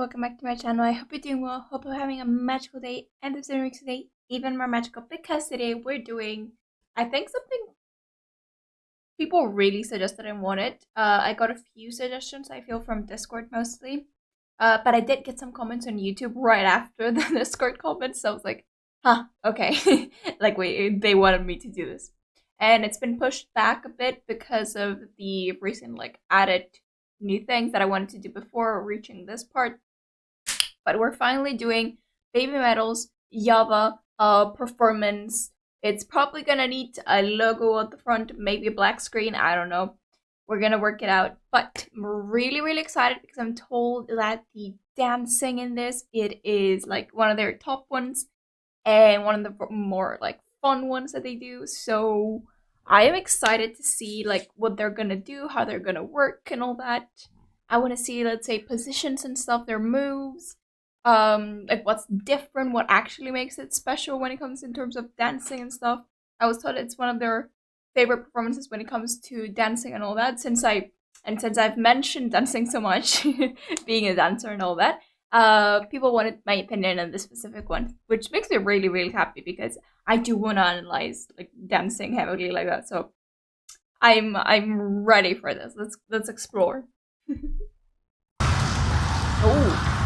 welcome back to my channel. I hope you're doing well. Hope you're having a magical day, and this is today even more magical because today we're doing, I think, something people really suggested and wanted. I got a few suggestions, I feel, from Discord mostly. But I did get some comments on YouTube right after the Discord comments, so I was like, huh, okay. Like, wait, they wanted me to do this. And it's been pushed back a bit because of the recent, added new things that I wanted to do before reaching this part. But we're finally doing BABYMETAL's YAVA performance. It's probably gonna need a logo at the front, maybe a black screen, I don't know. We're gonna work it out. But I'm really excited because I'm told that the dancing in this, it is like one of their top ones and one of the more fun ones that they do. So I am excited to see what they're gonna do, how they're gonna work and all that. I want to see, let's say, positions and stuff, their moves, what's different, what actually makes it special when it comes in terms of dancing and stuff. I was told it's one of their favorite performances when it comes to dancing and all that, since I've mentioned dancing so much, being a dancer and all that. People wanted my opinion on this specific one, which makes me really happy because I do want to analyze dancing heavily like that. So I'm ready for this. Let's explore. Oh.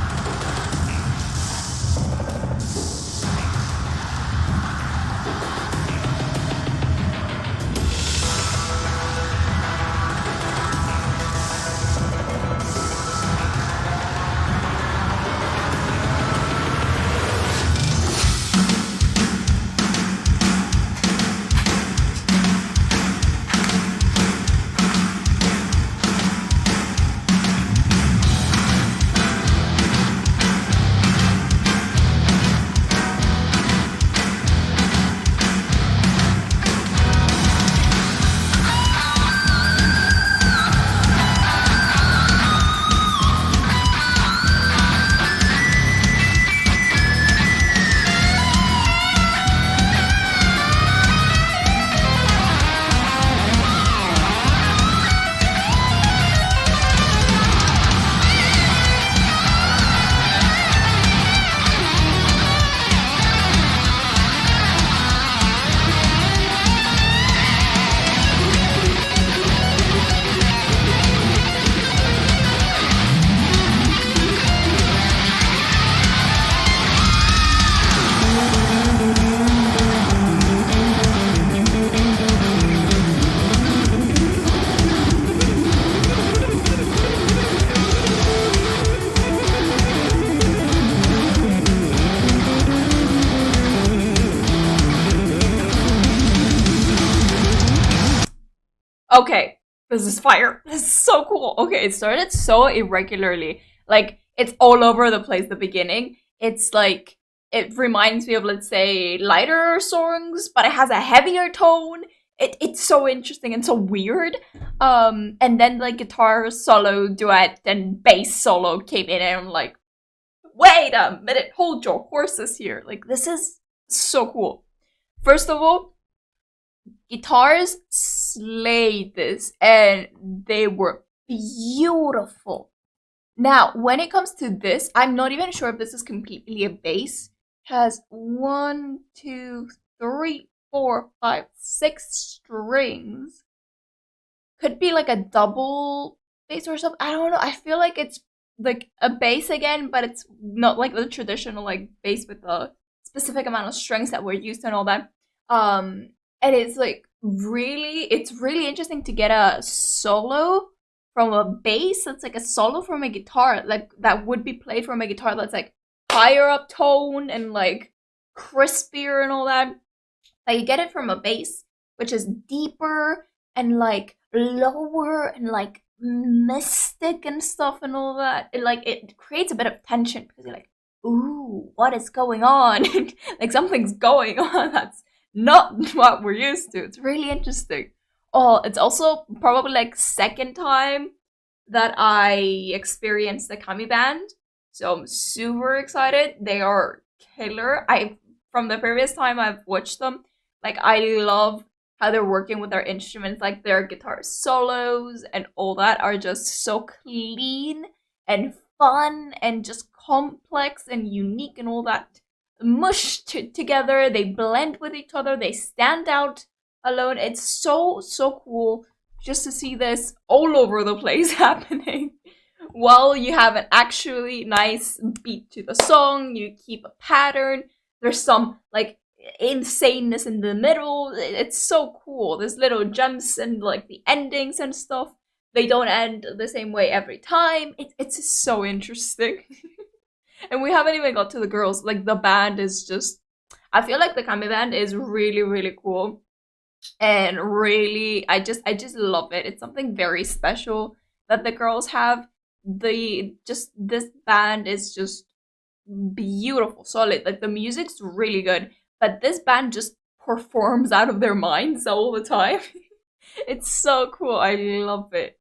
Okay, this is fire. This is so cool. Okay, it started so irregularly. It's all over the place, the beginning. It's it reminds me of, let's say, lighter songs, but it has a heavier tone. It's so interesting and so weird. And then guitar solo, duet, and bass solo came in, and I'm like, wait a minute, hold your horses here. This is so cool. First of all, guitars slayed this, and they were beautiful. Now, when it comes to this, I'm not even sure if this is completely a bass. It has 1, 2, 3, 4, 5, 6 strings. Could be a double bass or something. I don't know. I feel like it's a bass again, but it's not the traditional bass with the specific amount of strings that were used and all that. And it's really interesting to get a solo from a bass that's a solo from a guitar, that would be played from a guitar that's higher up tone and crispier and all that. You get it from a bass, which is deeper and lower and mystic and stuff and all that. It creates a bit of tension because you're ooh, what is going on? Something's going on that's not what we're used to. It's really interesting. Oh, it's also probably second time that I experienced the Kami band, so I'm super excited. They are killer. From the previous time I've watched them, I love how they're working with their instruments. Their guitar solos and all that are just so clean and fun and just complex and unique and all that mushed together. They blend with each other. They stand out alone. It's so cool just to see this all over the place happening. While you have an actually nice beat to the song, you keep a pattern. There's some like insaneness in the middle. It's so cool. There's little jumps and like the endings and stuff. They don't end the same way every time. It's so interesting. And we haven't even got to the girls. Like the band is just, I feel like the Kami band is really cool. And really, I just love it. It's something very special that the girls have. This band is just beautiful, solid. Like the music's really good, but this band just performs out of their minds all the time. It's so cool. I love it.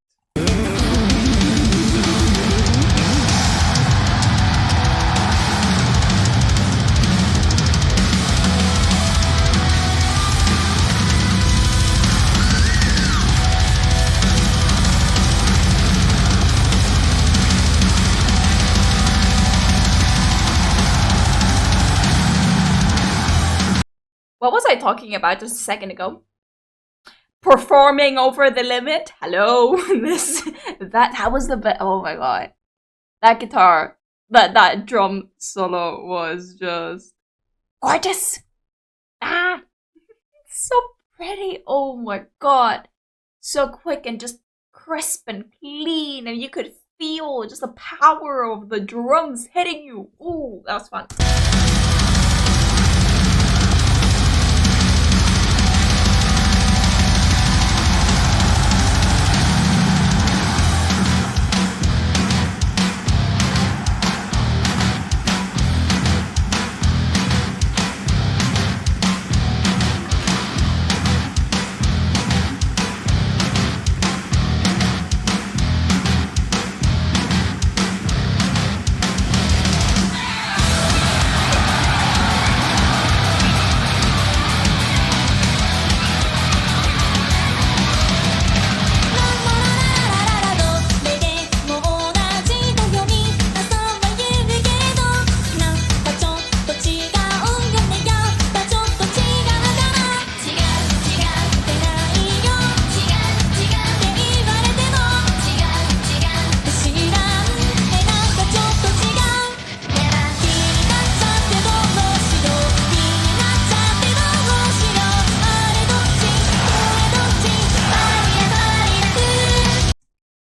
What was I talking about just a second ago? Performing over the limit. Hello. That was the best. Oh my god, that guitar, that drum solo was just gorgeous. Ah, so pretty. Oh my god, so quick and just crisp and clean, and you could feel just the power of the drums hitting you. Ooh, that was fun.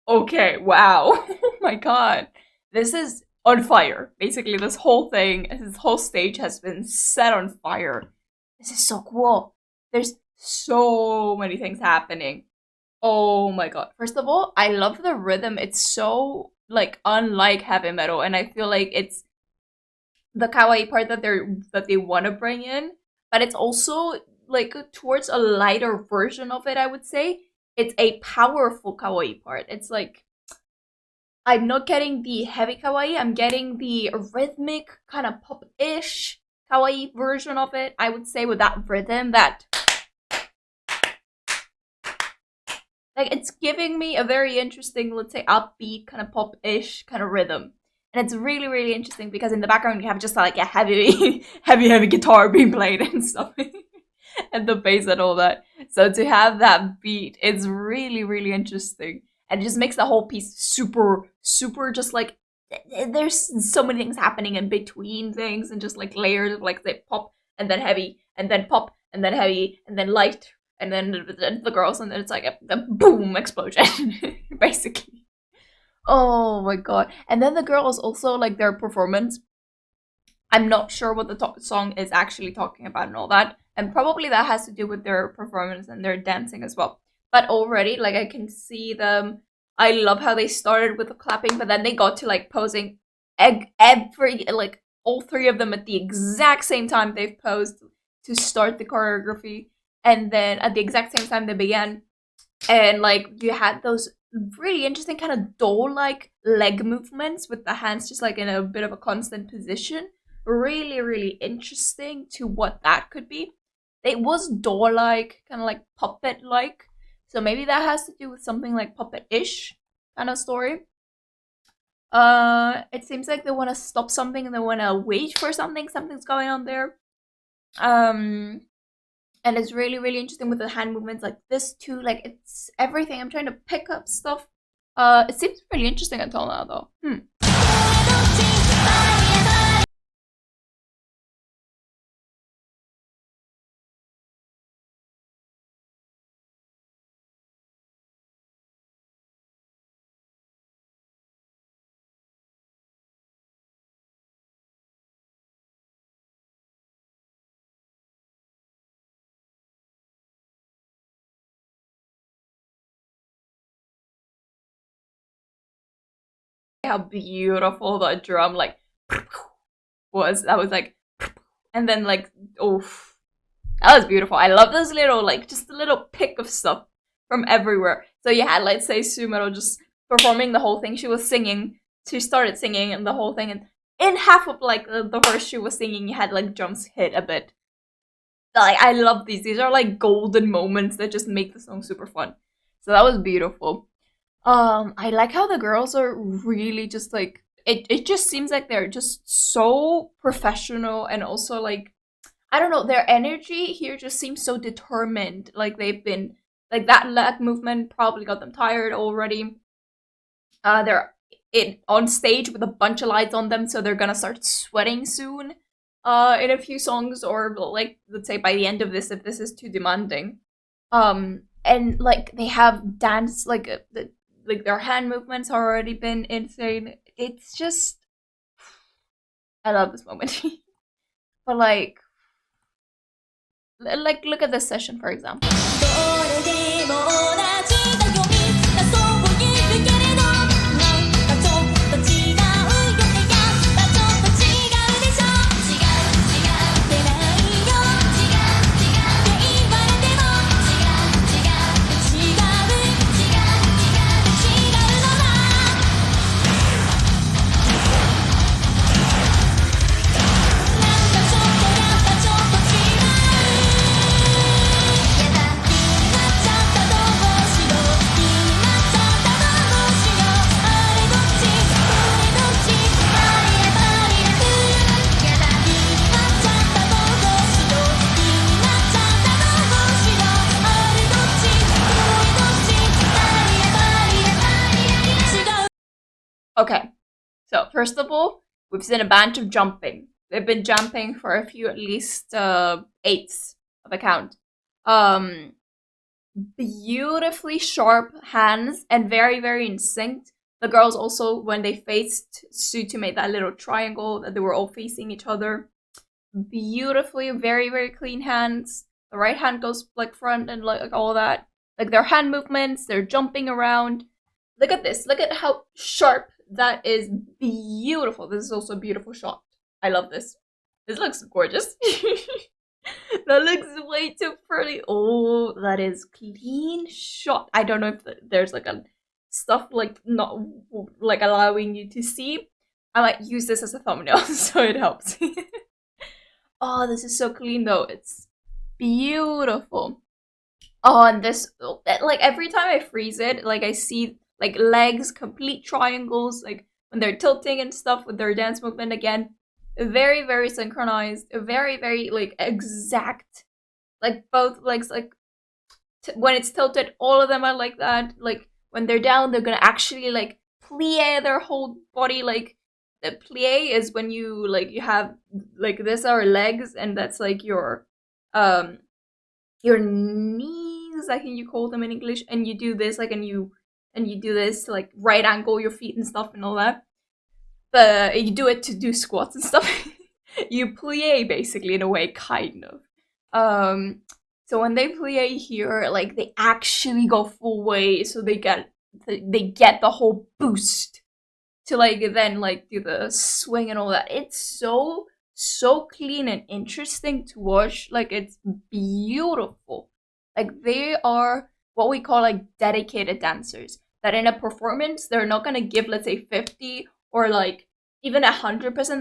Okay, wow. Oh my god. This is on fire. Basically, this whole thing, this whole stage has been set on fire. This is so cool. There's so many things happening. Oh my god. First of all, I love the rhythm. It's so like unlike heavy metal, and I feel like it's the kawaii part that they want to bring in, but it's also like towards a lighter version of it, I would say. It's a powerful kawaii part. It's like I'm not getting the heavy kawaii, I'm getting the rhythmic kind of pop-ish kawaii version of it, I would say, with that rhythm that like it's giving me a very interesting, let's say, upbeat kind of pop-ish kind of rhythm. And it's really interesting because in the background you have just like a heavy heavy guitar being played and stuff. And the bass and all that. So to have that beat, it's really interesting. And it just makes the whole piece super just like there's so many things happening in between things and just like layers of like they pop and then heavy and then pop and then heavy and then light and then the girls and then it's like a boom explosion basically. Oh my god. And then the girls also like their performance. I'm not sure what the song is actually talking about and all that. And probably that has to do with their performance and their dancing as well. But already, like, I can see them. I love how they started with the clapping, but then they got to, like, posing every, like, all three of them at the exact same time they've posed to start the choreography. And then at the exact same time they began. And, like, you had those really interesting kind of doll-like leg movements with the hands just, like, in a bit of a constant position. Really interesting to what that could be. It was door-like, kind of like puppet-like. So maybe that has to do with something like puppet-ish kind of story. It seems like they want to stop something and they want to wait for something. Something's going on there. And it's really, really interesting with the hand movements like this too. Like, it's everything. I'm trying to pick up stuff. It seems really interesting until now, though. How beautiful the drum like was. That was like, and then like, oof, that was beautiful. I love those little like just a little pick of stuff from everywhere. So you had, let's say, Sumero just performing the whole thing. She was singing. She started singing and the whole thing, and in half of like the verse she was singing, you had like drums hit a bit. Like, I love these. These are like golden moments that just make the song super fun. So that was beautiful. I like how the girls are really just like it just seems like they're just so professional, and also like, I don't know, their energy here just seems so determined. Like, they've been like, that leg movement probably got them tired already. They're on stage with a bunch of lights on them, so they're gonna start sweating soon. In a few songs, or like, let's say by the end of this, if this is too demanding. And like, they have dance like like their hand movements have already been insane. It's just, I love this moment. But like look at this session, for example. Okay, so first of all, we've seen a bunch of jumping. They've been jumping for a few, at least eighths of a count. Beautifully sharp hands and very, very in sync. The girls also, when they faced Sue to make that little triangle, that they were all facing each other. Beautifully, very, very clean hands. The right hand goes like front and like all that. Like, their hand movements, they're jumping around. Look at this. Look at how sharp that is. Beautiful. This is also a beautiful shot. I love this. This looks gorgeous. That looks way too pretty. Oh, that is clean shot. I don't know if there's like a stuff like not like allowing you to see. I might use this as a thumbnail so it helps. Oh, this is so clean though. It's beautiful. Oh, and this, like, every time I freeze it, like, I see like legs, complete triangles, like when they're tilting and stuff with their dance movement again. Very, very synchronized, very, very like exact. Like, both legs, like when it's tilted, all of them are like that. Like, when they're down, they're gonna actually like plie their whole body. Like, the plie is when you like, you have like, this are legs, and that's like your knees, I think you call them in English, and you do this like, and you do this to like right angle your feet and stuff and all that. But you do it to do squats and stuff. You plie basically, in a way, kind of. So when they plie here, like, they actually go full way, so they get the whole boost to like then like do the swing and all that. It's so clean and interesting to watch. Like, it's beautiful. Like, they are what we call like dedicated dancers, that in a performance they're not gonna give, let's say, 50 or like even 100%.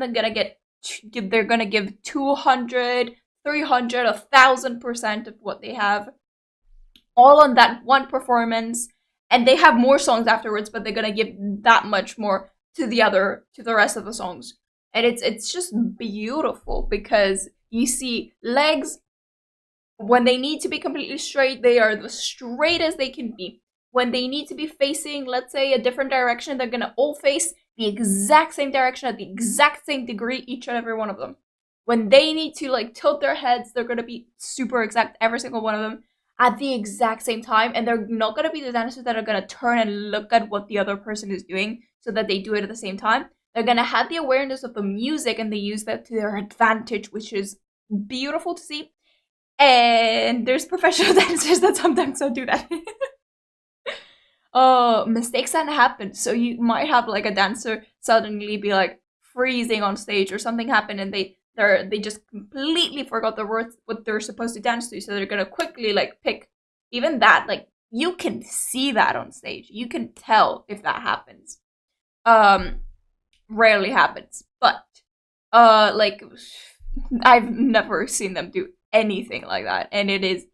They're gonna give 200, 300, 1,000% of what they have, all on that one performance. And they have more songs afterwards, but they're gonna give that much more to the rest of the songs. And it's just beautiful because you see legs when they need to be completely straight, they are the straightest they can be. When they need to be facing, let's say, a different direction, they're gonna all face the exact same direction at the exact same degree, each and every one of them. When they need to like tilt their heads, they're gonna be super exact, every single one of them, at the exact same time. And they're not gonna be the dancers that are gonna turn and look at what the other person is doing so that they do it at the same time. They're gonna have the awareness of the music and they use that to their advantage, which is beautiful to see. And there's professional dancers that sometimes don't do that. Mistakes that happen. So you might have like a dancer suddenly be like freezing on stage or something happened and they just completely forgot the words what they're supposed to dance to. So they're gonna quickly like pick even that. Like you can see that on stage. You can tell if that happens. Rarely happens, but like I've never seen them do anything like that, and it is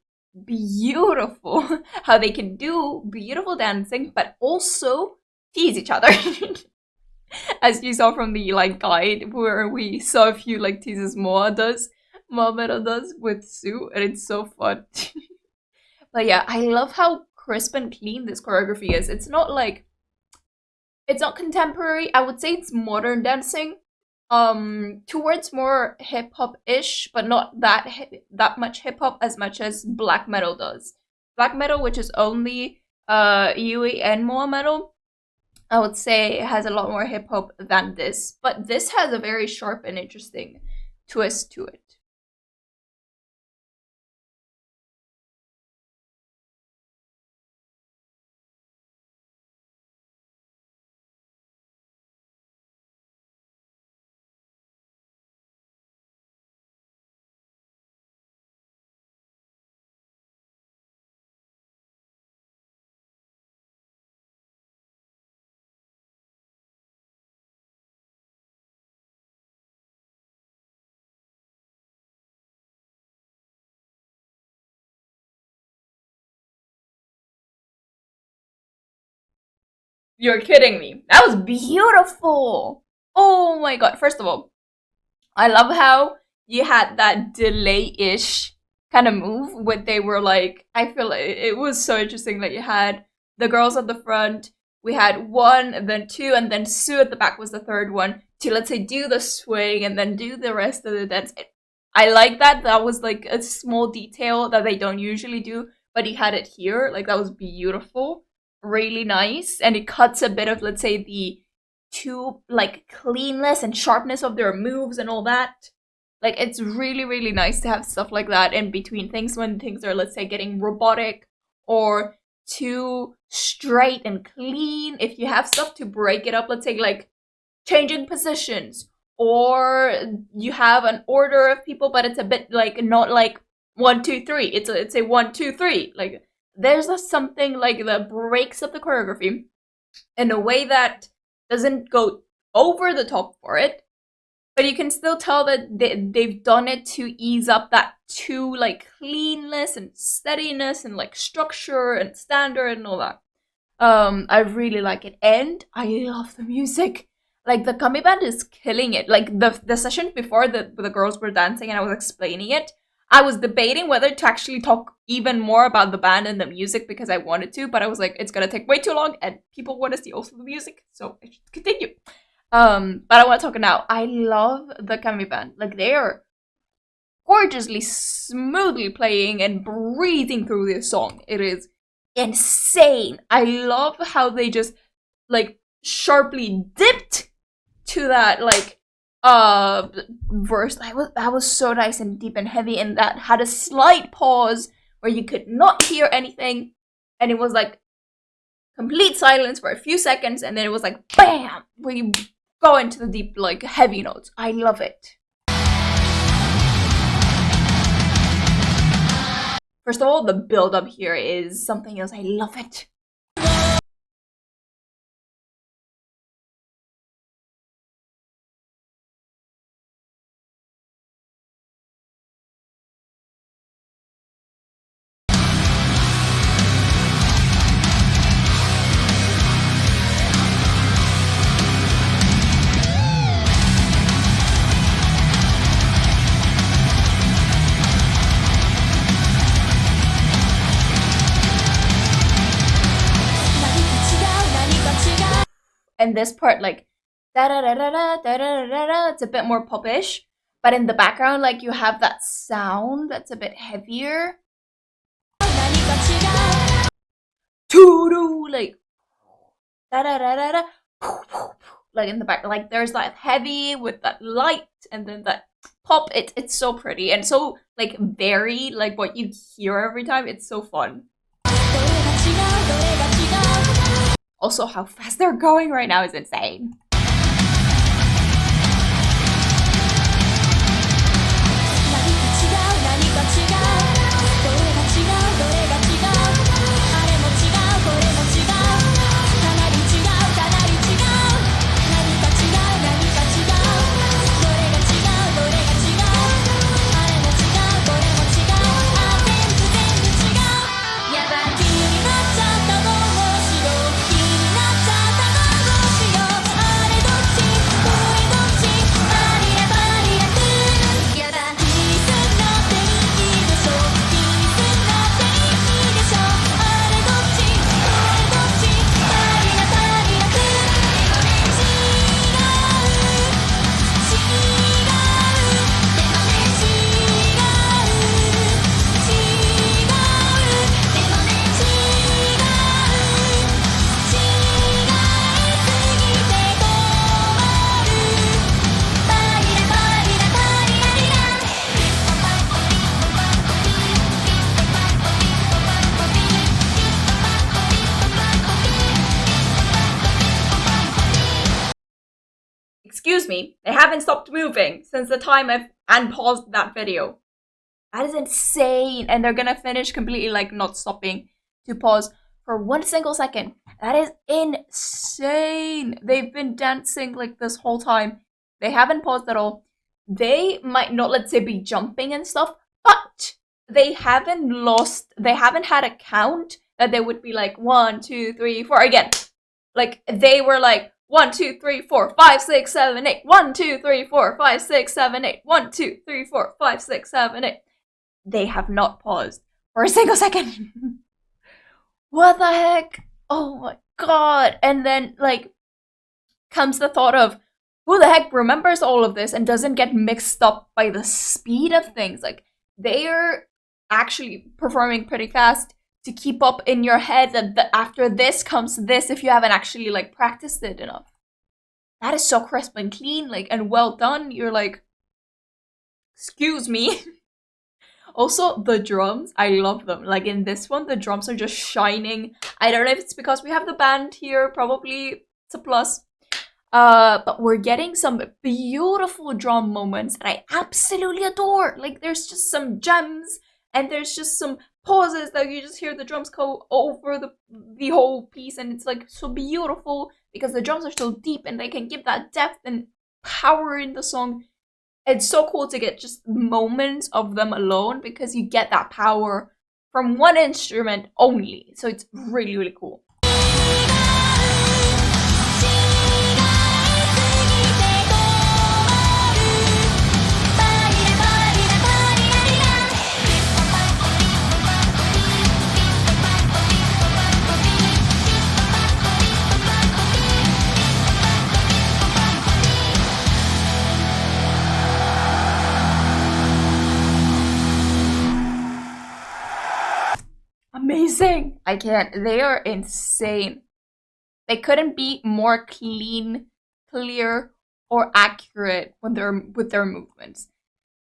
beautiful how they can do beautiful dancing but also tease each other. As you saw from the like guide where we saw a few like teases BABYMETAL does with Sue, and it's so fun. But yeah, I love how crisp and clean this choreography is. It's not contemporary. I would say it's modern dancing, towards more hip hop ish, but not that much hip hop as much as black metal does. Black metal, which is only Yui and Moa metal, I would say has a lot more hip hop than this, but this has a very sharp and interesting twist to it. You're kidding me. That was beautiful. Oh my god. First of all, I love how you had that delay-ish kind of move when they were like, I feel like it was so interesting that you had the girls at the front, we had one, and then two, and then Sue at the back was the third one to, let's say, do the swing and then do the rest of the dance. I like that. That was like a small detail that they don't usually do, but he had it here. Like that was beautiful, really nice, and it cuts a bit of, let's say, the too like cleanness and sharpness of their moves and all that. Like it's really really nice to have stuff like that in between things when things are, let's say, getting robotic or too straight and clean. If you have stuff to break it up, let's say like changing positions, or you have an order of people but it's a bit like not like 1 2 3, it's a 1 2 3, like there's a something like that breaks up the choreography in a way that doesn't go over the top for it, but you can still tell that they've done it to ease up that too like cleanness and steadiness and like structure and standard and all that. I really like it, and I love the music. Like the gummy band is killing it. Like the session before the girls were dancing and I was explaining it, I was debating whether to actually talk even more about the band and the music because I wanted to, but I was like, it's gonna take way too long and people want to see also the music, so I should continue. But I want to talk now. I love the gummy band. Like they are gorgeously, smoothly playing and breathing through this song. It is insane. I love how they just like sharply dipped to that like verse. That was so nice and deep and heavy, and that had a slight pause where you could not hear anything, and it was like complete silence for a few seconds, and then it was like bam, where you go into the deep like heavy notes. I love it. First of all, the build up here is something else. I love it. And this part, like, da da da da da da da da da, it's a bit more popish. But in the background, like, you have that sound that's a bit heavier. Like, da da da da da. Like in the back, like there's that heavy with that light, and then that pop. It's so pretty and so like varied, like what you hear every time. It's so fun. Also, how fast they're going right now is insane. Excuse me, they haven't stopped moving since the time I've unpaused that video. That is insane. And they're gonna finish completely, like, not stopping to pause for 1 single second. That is insane. They've been dancing like this whole time. They haven't paused at all. They might not, let's say, be jumping and stuff, but they haven't had a count that they would be like 1, 2, 3, 4 again. Like, they were like 1, 2, 3, 4, 5, 6, 7, 8. 1, 2, 3, 4, 5, 6, 7, 8. 1, 2, 3, 4, 5, 6, 7, 8. They have not paused for a single second. What the heck? Oh my god. And then, like, comes the thought of, who the heck remembers all of this and doesn't get mixed up by the speed of things? Like, they are actually performing pretty fast to keep up in your head that after this comes this if you haven't actually, like, practiced it enough. That is so crisp and clean, like, and well done. You're like, excuse me. Also, the drums, I love them. Like, in this one, the drums are just shining. I don't know if it's because we have the band here. Probably it's a plus. But we're getting some beautiful drum moments that I absolutely adore. Like, there's just some gems, and there's just some pauses that you just hear the drums go over the whole piece, and it's like so beautiful because the drums are so deep and they can give that depth and power in the song. It's so cool to get just moments of them alone because you get that power from one instrument only. So it's really, really cool. Amazing. I can't. They are insane. They couldn't be more clean, clear, or accurate when they're with their movements.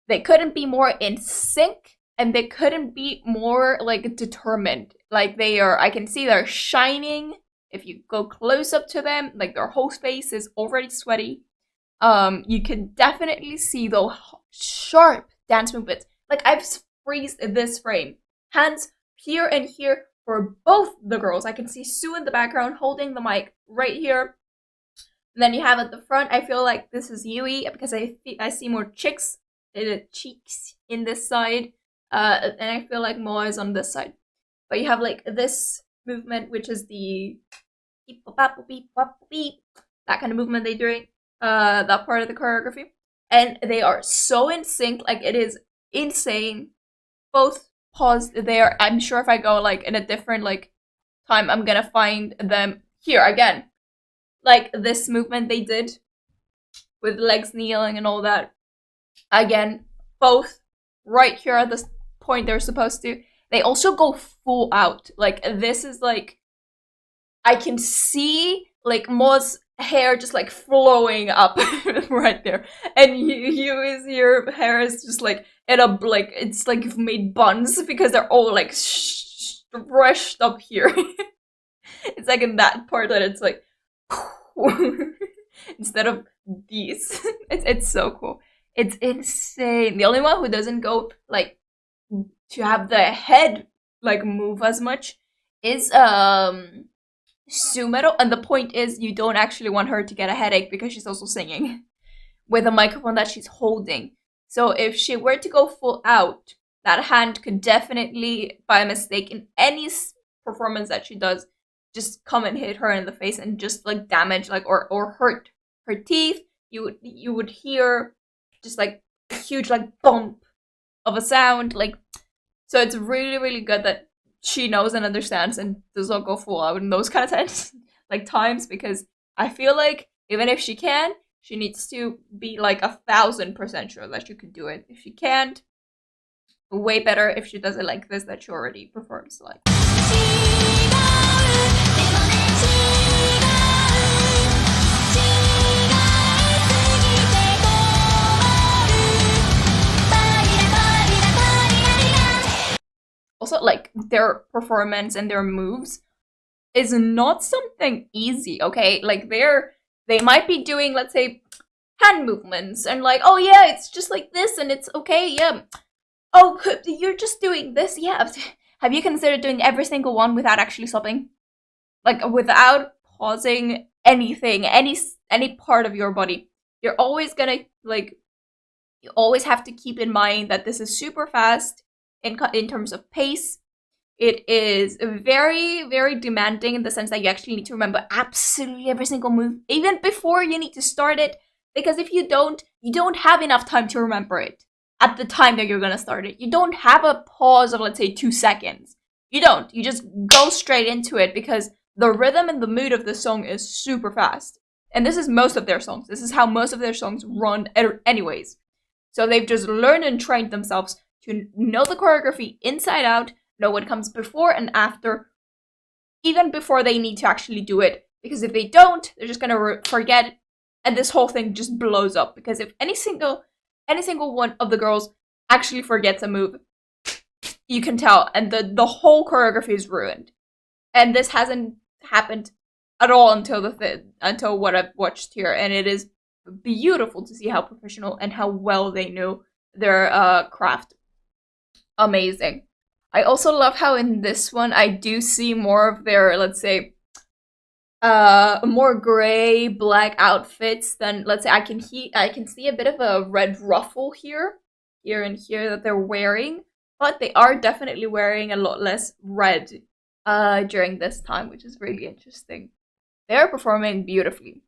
They couldn't be more in sync, and they couldn't be more, like, determined. Like, they are, I can see they're shining. If you go close up to them, like, their whole face is already sweaty. You can definitely see the sharp dance movements. Like, I've freezed this frame. Hands here and here for both the girls. I can see Sue in the background holding the mic right here. And then you have at the front, I feel like this is Yui because I see more cheeks in this side. And I feel like Moa is on this side. But you have, like, this movement, which is the that kind of movement they're doing. That part of the choreography. And they are so in sync, like, it is insane. Both paused there. I'm sure if I go, like, in a different, like, time, I'm gonna find them here again. like this movement they did with legs kneeling and all that. Again, both right here at this point they're supposed to. They also go full out. Like, this is like, I can see like Maud's hair just like flowing up right there, and your hair is just like in a like, it's like you've made buns because they're all like stretched up here. It's like in that part that it's like instead of these. It's so cool. It's insane. The only one who doesn't go like to have the head like move as much is Sumero, and the point is you don't actually want her to get a headache because she's also singing with a microphone that she's holding. So if she were to go full out, that hand could definitely, by mistake, in any performance that she does, just come and hit her in the face and just like damage, like, or hurt her teeth. You would hear just like a huge like bump of a sound, like. So it's really, really good that she knows and understands and does not go full out in those kind of times, like because I feel like even if she can, she needs to be like 1,000% sure that she can do it. If she can't, way better if she does it like this, that she already performs like. Also, like, their performance and their moves is not something easy, okay? Like, they might be doing, let's say, hand movements, and like, oh yeah, it's just like this, and it's okay, yeah. Oh, you're just doing this, yeah. Have you considered doing every single one without actually stopping? Like, without pausing anything, any part of your body. You're always gonna, like, you always have to keep in mind that this is super fast in terms of pace. It is very, very demanding in the sense that you actually need to remember absolutely every single move, even before you need to start it, because if you don't have enough time to remember it at the time that you're gonna start it. You don't have a pause of, let's say, 2 seconds. You don't. You just go straight into it because the rhythm and the mood of the song is super fast. And this is most of their songs. This is how most of their songs run anyways. So they've just learned and trained themselves to know the choreography inside out, know what comes before and after, even before they need to actually do it. Because if they don't, they're just gonna forget, and this whole thing just blows up. Because if any single one of the girls actually forgets a move, you can tell, and the whole choreography is ruined. And this hasn't happened at all until what I've watched here, and it is beautiful to see how professional and how well they know their craft. Amazing. I also love how in this one I do see more of their, let's say, more gray black outfits than, let's say, I can see a bit of a red ruffle here and here that they're wearing, but they are definitely wearing a lot less red during this time, which is really interesting. They're performing beautifully.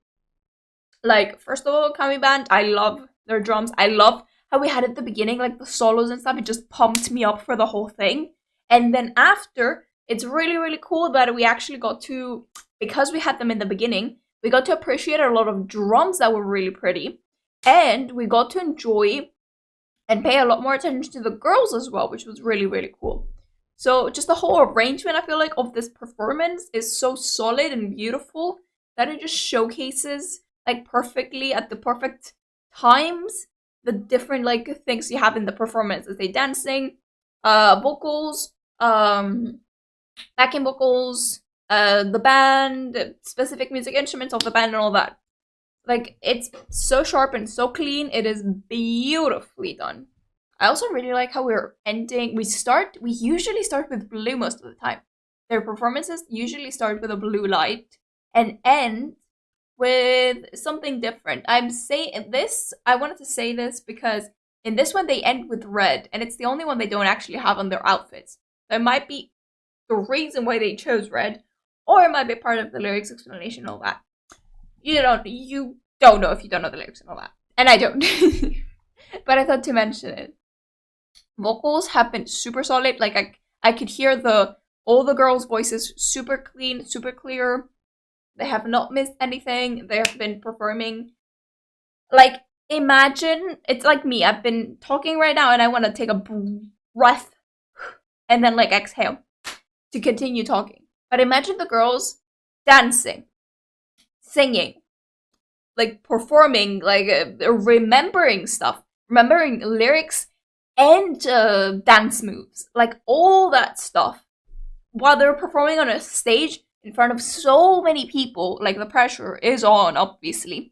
Like, first of all, Kami Band, I love their drums. I love how we had at the beginning, like the solos and stuff. It just pumped me up for the whole thing. And then after, it's really, really cool that we actually got to, because we had them in the beginning, we got to appreciate a lot of drums that were really pretty. And we got to enjoy and pay a lot more attention to the girls as well, which was really, really cool. So just the whole arrangement, I feel like, of this performance is so solid and beautiful that it just showcases, like, perfectly at the perfect times the different, like, things you have in the performance. Let's say dancing, vocals, backing vocals, the band, specific music instruments of the band, and all that. Like, it's so sharp and so clean. It is beautifully done. I also really like how we're ending. We usually start with blue most of the time. Their performances usually start with a blue light and end with something different. I'm saying this, I wanted to say this because in this one they end with red, and it's the only one they don't actually have on their outfits. So it might be the reason why they chose red, or it might be part of the lyrics explanation and all that. You don't know if you don't know the lyrics and all that. And I don't. But I thought to mention it. Vocals have been super solid. Like, I could hear all the girls' voices super clean, super clear. They have not missed anything. They have been performing. Like, imagine it's like me. I've been talking right now and I want to take a breath and then like exhale to continue talking. But imagine the girls dancing, singing, like performing, like remembering stuff, remembering lyrics and dance moves, like all that stuff while they're performing on a stage in front of so many people. Like the pressure is on, obviously,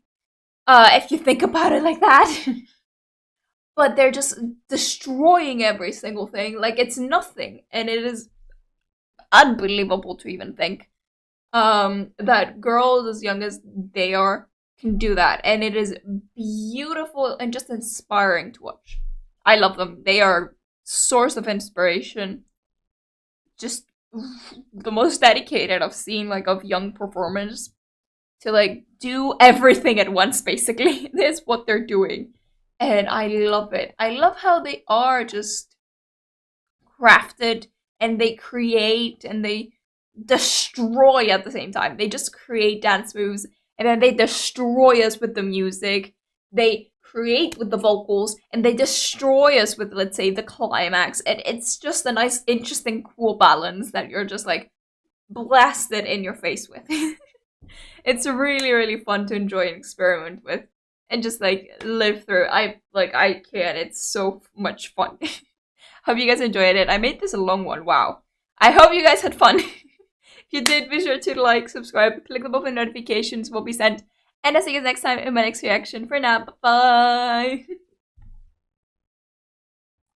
if you think about it like that. But they're just destroying every single thing like it's nothing, and it is unbelievable to even think that girls as young as they are can do that, and it is beautiful and just inspiring to watch. I love them. They are source of inspiration. Just the most dedicated I've seen, like, of young performers to like do everything at once. Basically, that's what they're doing, and I love it. I love how they are just crafted, and they create and they destroy at the same time. They just create dance moves and then they destroy us with the music. They create with the vocals and they destroy us with, let's say, the climax. And it's just a nice, interesting, cool balance that you're just like blasted in your face with. It's really, really fun to enjoy and experiment with and just like live through. I can't. It's so much fun. Hope you guys enjoyed it. I made this a long one. Wow. I hope you guys had fun. If you did, be sure to like, subscribe, click the bell for notifications will be sent. And I'll see you guys next time in my next reaction. For now, bye-bye.